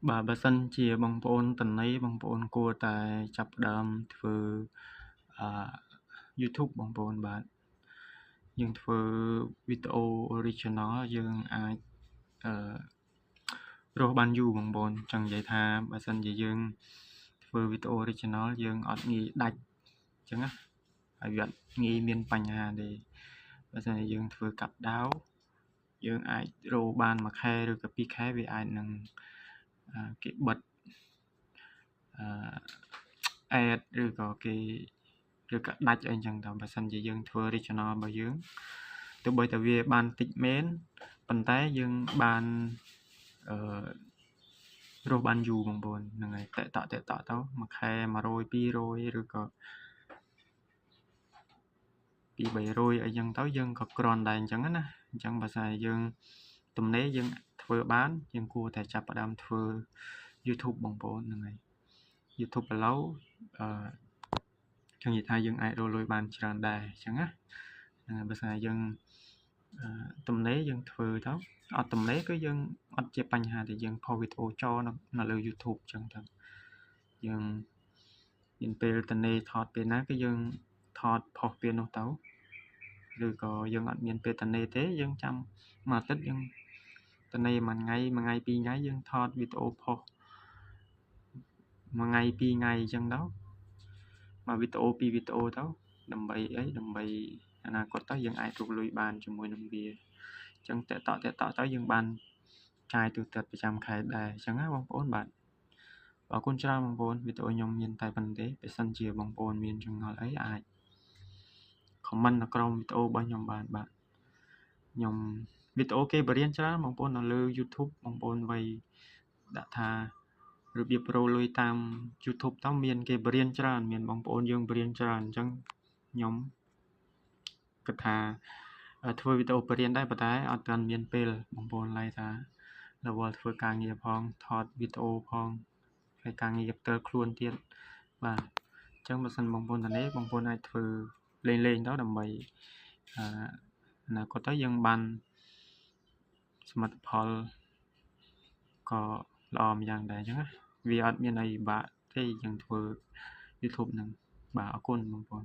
បើសិនជាបងប្អូនតនីបងប្អូនគួរតែចាប់ផ្ដើមធ្វើអឺ YouTube បងប្អូនបាទយើងធ្វើវីដេអូ original យើងអាចរស់បានយូរបងប្អូនចង់និយាយថាបើសិនជាយើងធ្វើវីដេអូ original យើងអត់ងាយដាច់អញ្ចឹងណាហើយវាអត់ងាយមានបញ្ហាទេបើសិនជាយើងធ្វើកាប់ដាវយើងអាចរកបានមួយខែឬក៏2ខែវាអាចនឹងគេបិទad ឬក៏គេឬក៏ដាច់អីចឹងទៅបើសិនជាយើងធ្វើ original របស់យើងទោះបីតែវាបានតិចមែនប៉ុន្តែយើងបានរស់បានយូរបងប្អូនហ្នឹងហើយតេតទៅមួយខែ100 200ឬក៏200-300អីចឹងទៅយើងក៏គ្រាន់ដែរអញ្ចឹងណាអញ្ចឹងបើស្អីយើងទំនេរយើងធ្វើបានយើងគួរតែចាប់ផ្ដើមធ្វើ YouTube បងប្អូនហ្នឹងហើយ YouTube ឥឡូវចង់និយាយថាយើងអាចរកលុយបានច្រើនដែរអញ្ចឹងណាបើស្អីយើងទំនេរយើងធ្វើទៅអត់ទំនេរគឺយើងអត់ជាបញ្ហាទេយើងផុសវីដេអូចោលនៅលើ YouTube អញ្ចឹងទៅយើងមានពេលទំនេរថតពេលណាគឺយើងថតផុសពេលនោះទៅឬក៏យើងអត់មានពេលទំនេរទេយើងចាំមួយអាទិត្យយើងទំនេរមួយថ្ងៃ2ថ្ងៃយើងថតវីដេអូផុសមួយថ្ងៃ2ថ្ងៃអញ្ចឹងទៅមកវីដេអូ2វីដេអូទៅដើម្បីអីដើម្បីអនាគតទៅយើងអាចរកលុយបានជាមួយនឹងវាអញ្ចឹងតេតទៅយើងបានចាយទូទាត់ប្រចាំខែដែរអញ្ចឹងណាបងប្អូនបាទអរគុណច្រើនបងប្អូនវីដេអូខ្ញុំមានតែប៉ុណ្្នឹងទេបើសិនជាបងប្អូនមានចម្ងល់អីអាច comment នៅក្រោមវីដេអូរបស់ខ្ញុំបានបាទខ្ញុំវីដេអូគេបរៀនច្រើនបងប្អូននៅលើ YouTube បងប្អូនវ័យដាក់ថារបៀបរកលុយតាម YouTube ទៅមានគេបរៀនច្រើនមានបងប្អូនយើងបរៀនច្រើនអញ្ចឹងខ្ញុំគិតថាធ្វើវីដេអូបរៀនដែរប៉ុន្តែអត់ទាន់មានពេលបងប្អូនឡើយថារវល់ធ្វើការងារផងថតវីដេអូផងហើយការងារផ្ទាល់ខ្លួនទៀតបាទអញ្ចឹងបើសិនបងប្អូនតានេះបងប្អូនអាចធ្វើលេងទៅដើម្បីអនាគតទៅយើងបានសមិទ្ធផលក៏ល្អម្យ៉ាងដែរអញ្ចឹងណាវាអត់មានអីពិបាកទេយើងធ្វើ YouTube ហ្នឹងបាទអរគុណបងប្អូន